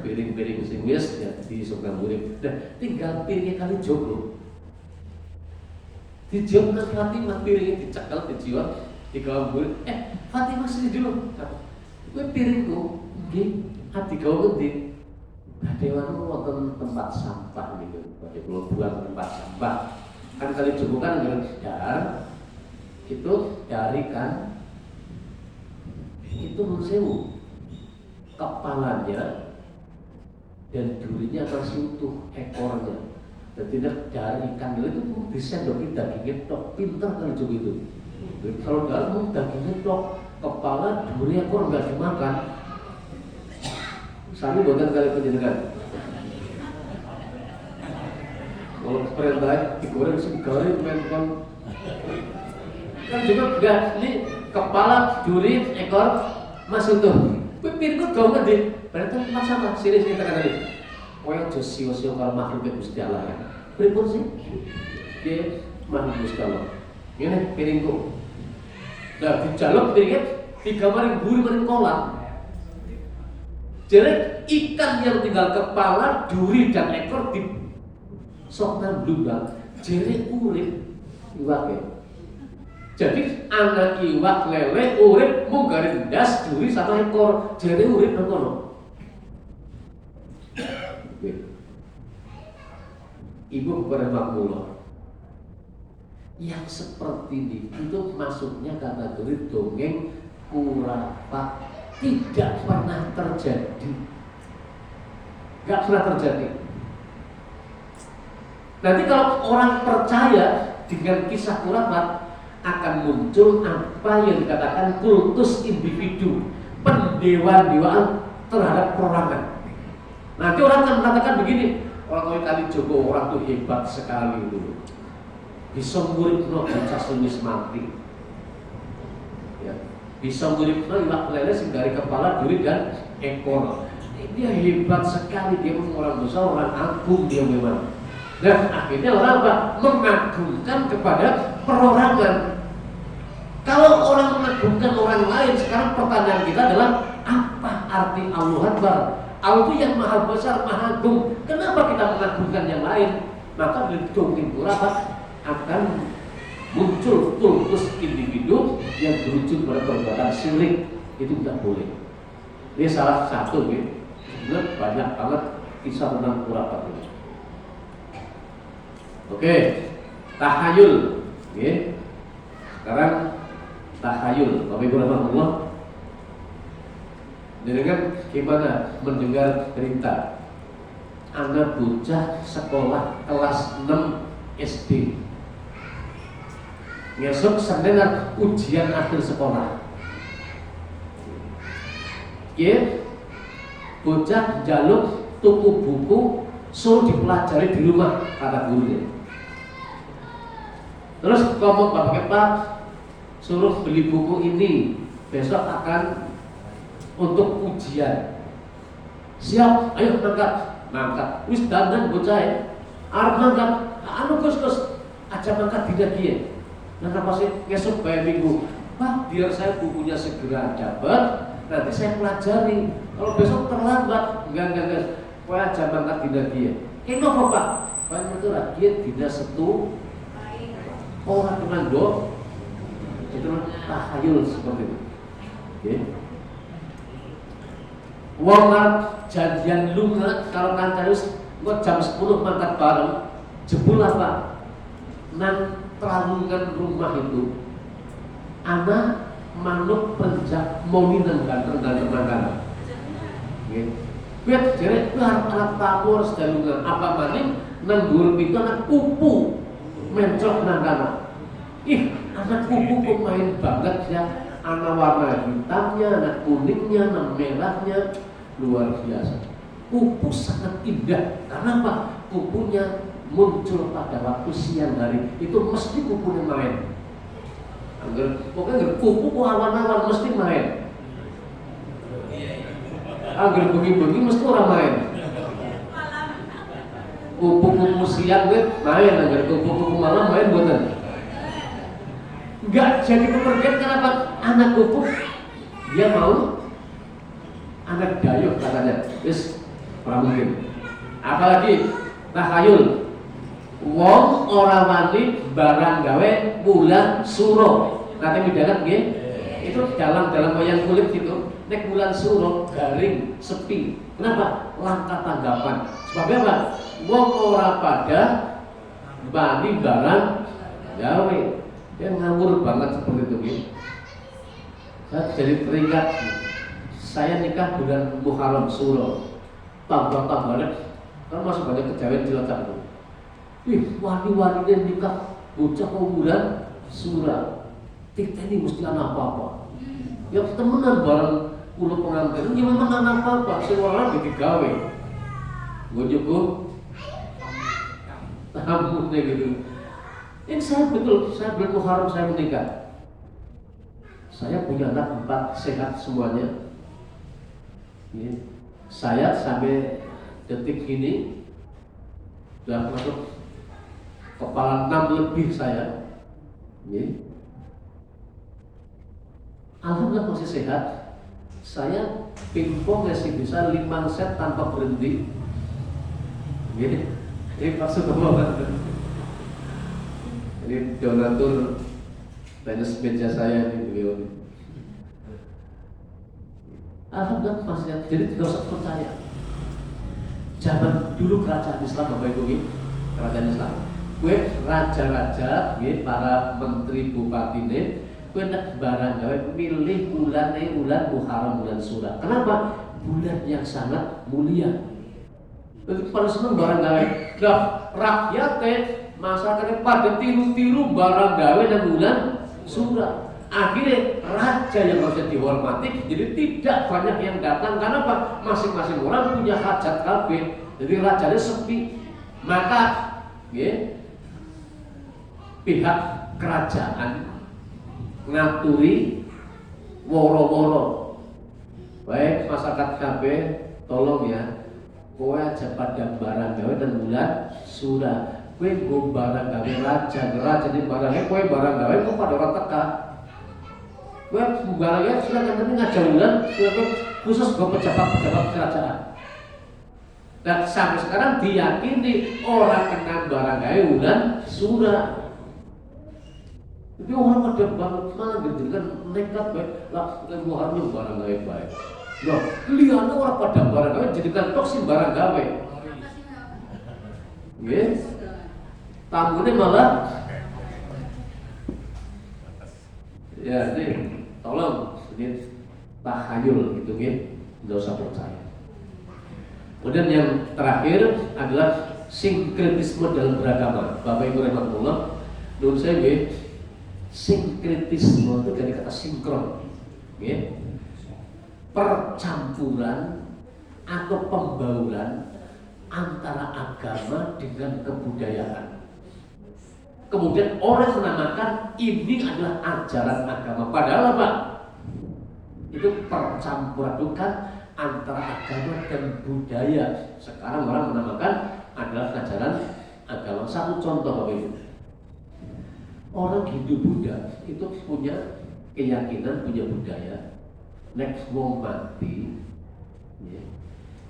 Piring-piring sing wis ya di surga murid. Nah, tinggal piringnya kali jogo. Dijawab nang Fatimah piringnya dicekel dijiwat di kawan murid. Fatimah sini dulu. Kowe piringku nggih ati gawe ngendi? Badhewan wonten tempat sampah niku. Badhe kula buang tempat sampah. Kan kali jogo kan dar itu dari kan itu mensewu kepalanya dan durinya masih utuh ekornya. Jadi dari ikan itu disendokin dagingnya tok, pintar kan juga itu. Kalau nggak mau dagingnya tok, kepala duri ekor nggak dimakan. Sami buatan kali penjenengan. Kalau perintah digoreng segoreng menton kan juga enggak ini kepala duri ekor masih utuh. Piringku gawe ngendi? Berarti tempat sama sini tekan tadi. Koyo aja sio-sio karo makhluk Gusti Allah ya. Pripun sih? Ki makhluk Gusti Allah. Ngene piringku. Lah dijaluk piringnya digambarin buri maring kolam. Jadi ikan yang tinggal kepala, duri dan ekor di sok nang blumbang. Jadi urip iwake. Jadi anak iwak lele urip mung garing ndas duri sama ekor. Jadi urip nang kono. Ibu kepada makmullah yang seperti ini itu masuknya kategori dongeng kurapat, tidak pernah terjadi, nggak pernah terjadi. Nanti kalau orang percaya dengan kisah kurapat akan muncul apa yang dikatakan kultus individu, pendewaan-dewaan terhadap perorangan. Nanti orang akan mengatakan begini, orang kali Joko orang tuh hebat sekali itu, bisa nguripno bocah wis mati, ya. Bisa nguripno iwak lele sing dari kepala, duri dan ekor. Dia hebat sekali, dia orang besar, orang agung dia memang. Dan akhirnya orang apa? Mengagungkan kepada perorangan. Kalau orang mengagungkan orang lain, sekarang pertanyaan kita adalah apa arti Allah Akbar? Allah itu yang maha besar, maha agung. Kenapa kita mengagungkan yang lain? Maka dari dongeng kurapat akan muncul kultus individu yang berujung pada perbuatan syirik. Itu tidak boleh. Ini salah satu, ya. Sebenarnya banyak banget kisah tentang kurapat ini. Oke, tahayul. Ya. Sekarang tahayul. Bapak Ibu rahmatullah. Dengan gimana mendengar berita anak bocah sekolah kelas 6 SD besok Senin ujian akhir sekolah. Ya, bocah jaluk tuku buku suruh dipelajari di rumah kata gurunya. Terus ngomong bapak suruh beli buku ini, besok akan untuk ujian. Siap, ayo mangkat. Wis dandan bocah. Arep mangkat, anu Gus, aja mangkat tidak dia. Nah pasti besok bayar minggu. Pak, biar saya bukunya segera dapat, nanti saya pelajari. Kalau besok terlambat, enggak. Kau aja mangkat tidak dia. Kenapa Pak? Pak itu lah dia tidak setu orang dengan itu tahayul seperti itu. Oke. Wong janjian lunga kalau kancarus kok jam 10 mangkat bareng jebul apa? Nang teralungan rumah itu anak manuk penjak moninan ganteng dan makanan. Nggih. Kuwi derek anak tamu sedalungan apa maning nang dhuwur pitu anak kupu mencok nang kana. Ih, anak kupu kok main banget ya. Anak warna hitamnya, anak kuningnya, anak merahnya luar biasa. Kupu sangat indah. Karena apa? Kupunya muncul pada waktu siang hari. Itu mesti kupunya main. Pokoknya kupu awan-awan mesti main. Agar bengi-bengi mesti orang main. Kupu-kupu siang main, agar kupu-kupu malam main buatan. Enggak jadi kepergian kenapa? Anak kupu dia mau anak dayuk katanya. Wis ora mungkin. Apalagi tahayul. Wong ora wani barang gawe bulan suro. Nanti midangat nggih. Itu dalam wayang kulit gitu. Nek bulan suro garing sepi. Kenapa? Langka tanggapan. Sebabnya apa? Wong ora pada bani barang gawe. Dia ngawur banget seperti itu gitu. Saya jadi teringat saya nikah bulan Muharram Suro. Tambah-tambahnya kan masih banyak kejawen di Cilacap itu. Wih, wani-waninya nikah bocah bulan Suro. Kita ini mesti anak apa-apa. Ya temenan bareng kulo pengantin, ya memang anak apa-apa. Seorang digawe. Gue juga tamunya gitu. Ini saya betul, saya bulan Muharram saya menikah. Saya punya anak 4 sehat semuanya. Ya. Saya sampai detik ini sudah masuk kepala 6 lebih saya. Ya. Alhamdulillah masih sehat. Saya pingpong masih bisa 5 set tanpa berhenti. Ya. Ini maksud apa? Ini donatur tenis meja saya ini beliau ini. Alhamdulillah masih jadi tidak usah percaya. Zaman dulu kerajaan Islam Bapak Ibu ini, kerajaan Islam. Gue raja-raja, gue para menteri bupati ini, gue nak barang gawe milih bulan Muharram bulan Suro. Kenapa? Bulan yang sangat mulia. Itu pada seneng barang gawe. Nah, rakyatnya masyarakatnya pada tiru-tiru barang gawe dan bulan Suro. Akhirnya raja yang harusnya dihormati jadi tidak banyak yang datang. Karena apa? Masing-masing orang punya hajat kabeh. Jadi rajanya sepi. Maka pihak kerajaan ngaturi woro-woro. Baik masyarakat kabeh tolong ya. Kowe aja pada barang gawe dan bulan Suro. Kowe go barang gawe raja di barangnya kowe barang gawe kok pada orang teka. Kowe barangnya silakan nanti ngajak bulan khusus go pejabat-pejabat kerajaan. Dan sampai sekarang diyakini orang kena barang gawe bulan Suro. Jadi orang pada banget mana gitu kan nekat baik lah Muharram barang gawe baik. Loh, lihatnya orang pada barang gawe jadikan toksin barang gawe. Yes. Tamunya malah ya ini tolong ini tahayul gitu ya, nggak usah percaya. Kemudian yang terakhir adalah sinkretisme dalam beragama. Bapak Ibu rahmatullah, menurut saya sinkretisme itu dari kata sinkron, ya. Percampuran atau pembauran antara agama dengan kebudayaan. Kemudian orang menamakan ini adalah ajaran agama. Padahal apa? Itu percampuran antara agama dan budaya. Sekarang orang menamakan adalah ajaran agama. Satu contoh Bapak Ibu, orang Hindu Buddha itu punya keyakinan, punya budaya. Nek wong mati,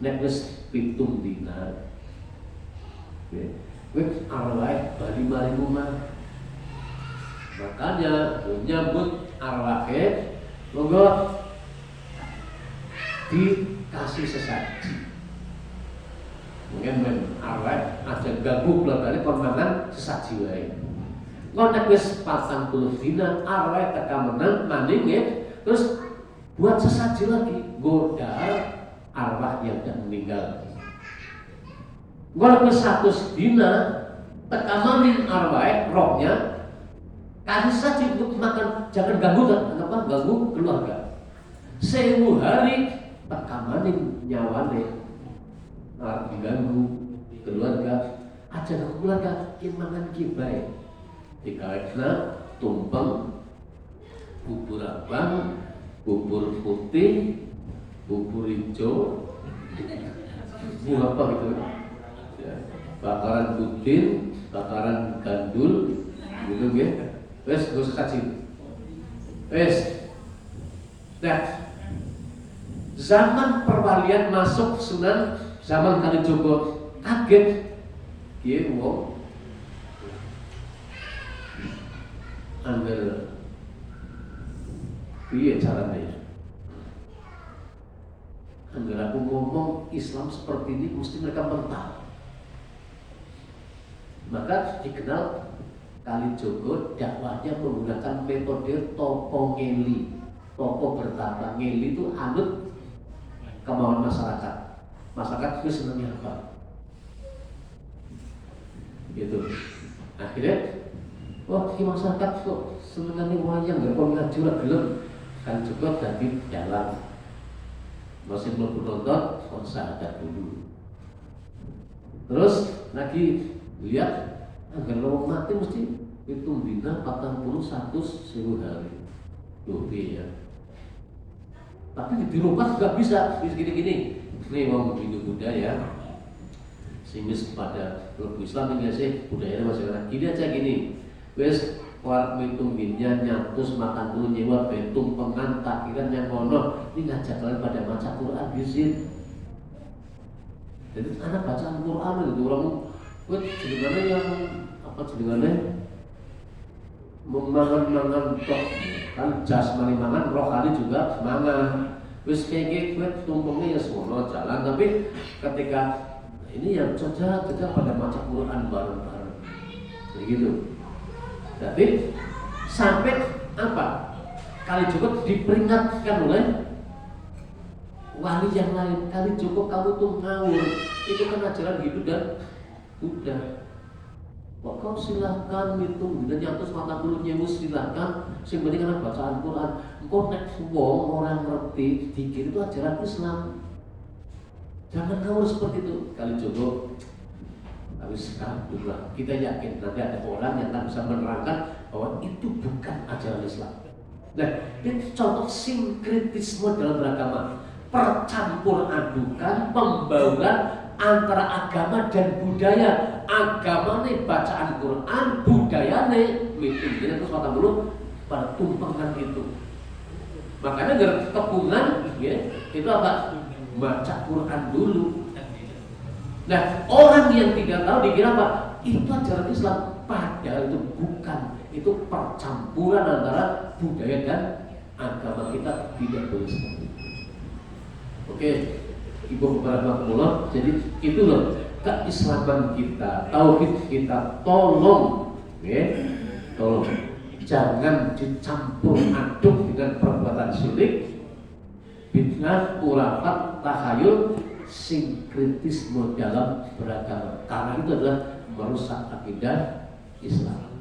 nek wis pitung dina, wis arwah bali mari rumah. Makanya menyambut arwahnya, monggo dikasih sesaji. Mungkin arwah aja ganggu keluargane kon mangan sesaji wae. Kon nek wis 40 dina arwah teka menang maning terus buat sesaji lagi godar arwah yang sudah meninggal. Kalau ke 100 dina tekamanin arwah rohnya kasih saja untuk makan, jangan ganggu kenapa ganggu keluarga. 1000 hari tekamanin nyawane diganggu keluarga aja ke keluarga imangan kibai dikaitna tumpeng bubur abang, bubur putih, bubur hijau, bubur apa gitu ya, bakaran budin, bakaran gandul gitu ya. Wes gak usah saji. Wes nah, zaman perwalian masuk Sunan zaman Kalijogo kaget kiye wong angger piye caranya. Angger aku ngomong Islam seperti ini mesti mereka mentah. Maka dikenal Kalijogo dakwahnya menggunakan metode toko ngeli, toko bertata. Ngeli itu anut kemauan masyarakat. Masyarakat itu senangnya apa? Gitu. Akhirnya, wah si masyarakat kok senengane wayang nggak kok ngaji ora gelem. Kan juga dari dalam masih belum nonton konser dulu. Terus lagi lihat agar lo mati mesti hitung dina 41 1000 hari. Loh ya. Tapi dirubah juga bisa gini-gini. Ini mau Hindu budaya simis pada lebu Islam ini sih budayanya masyarakat. Gini aja gini. Wes kuat hitung binnya nyatus makan dulu nyewa bentung pengan takkiran yang kono. Ini ngajak kalian pada baca Quran bisin. Jadi anak bacaan Quran itu orang jenengannya yang apa jenengannya mangan tok kan jasmani mangan rohani juga mangan wis kayak gitu tumpengnya ya semua jalan tapi ketika ini yang cocok pada baca Quran bareng-bareng begitu. Jadi sampai apa Kalijogo diperingatkan oleh wali yang lain, Kalijogo kamu tuh ngawur, itu kan ajaran hidup dan udah kok kau silahkan hitung dan nyatus mata dulu nyewu silahkan sing penting kan bacaan Quran engkau nek wong orang ngerti dikir itu ajaran Islam jangan ngawur seperti itu. Kalijogo harus kabur lah. Kita yakin nanti ada orang yang tak bisa menerangkan bahwa itu bukan ajaran Islam. Nah ini contoh sinkretisme dalam beragama, percampur adukan pembauran antara agama dan budaya. Agama nih bacaan Quran, budaya nih meeting. Jadi terus mata dulu pada tumpengan itu. Makanya kepungan ya, itu apa? Baca Quran dulu. Nah orang yang tidak tahu dikira apa? Itu ajaran Islam. Padahal itu bukan. Itu percampuran antara budaya dan agama. Kita tidak boleh seperti itu. Oke. Ibu Bapak, jadi itu loh keislaman kita, tauhid kita, tolong, ya, tolong jangan dicampur aduk dengan perbuatan syirik, bid'ah, khurafat, tahayul, sinkretisme dalam beragama. Karena itu adalah merusak akidah Islam.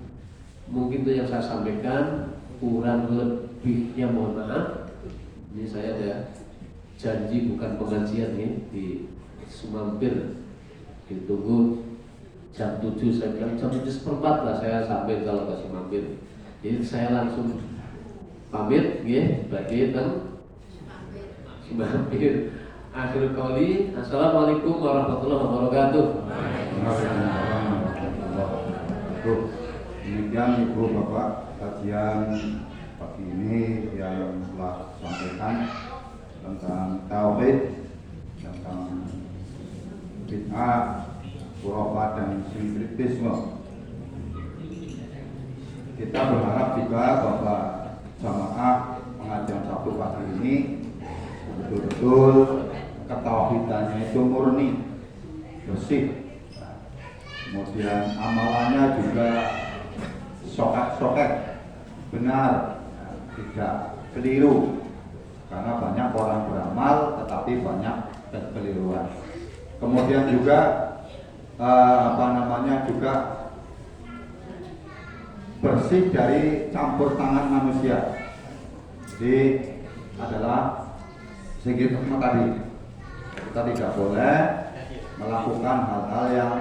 Mungkin itu yang saya sampaikan, kurang lebihnya mohon maaf. Ini saya ada janji bukan pengajian nih di Sumampir, ditunggu jam 7 saya bilang jam 7:15 lah saya sampai kalau ke Sumampir. Jadi saya langsung pamit ya bagi mampir. Akhir kali, assalamualaikum warahmatullahi wabarakatuh. Demikian Ibu Bapak kajian pagi ini yang telah sampaikan tentang tauhid, tentang bid'ah, khurafat dan sinkretisme. Kita berharap juga bahwa jamaah pengajian Sabtu pagi ini betul-betul ketauhidannya itu murni, bersih. Kemudian amalannya juga sokek-sokek, benar, tidak keliru. Karena banyak orang beramal tetapi banyak kekeliruan. Kemudian juga juga bersih dari campur tangan manusia. Jadi adalah sedikit tadi kita tidak boleh melakukan hal-hal yang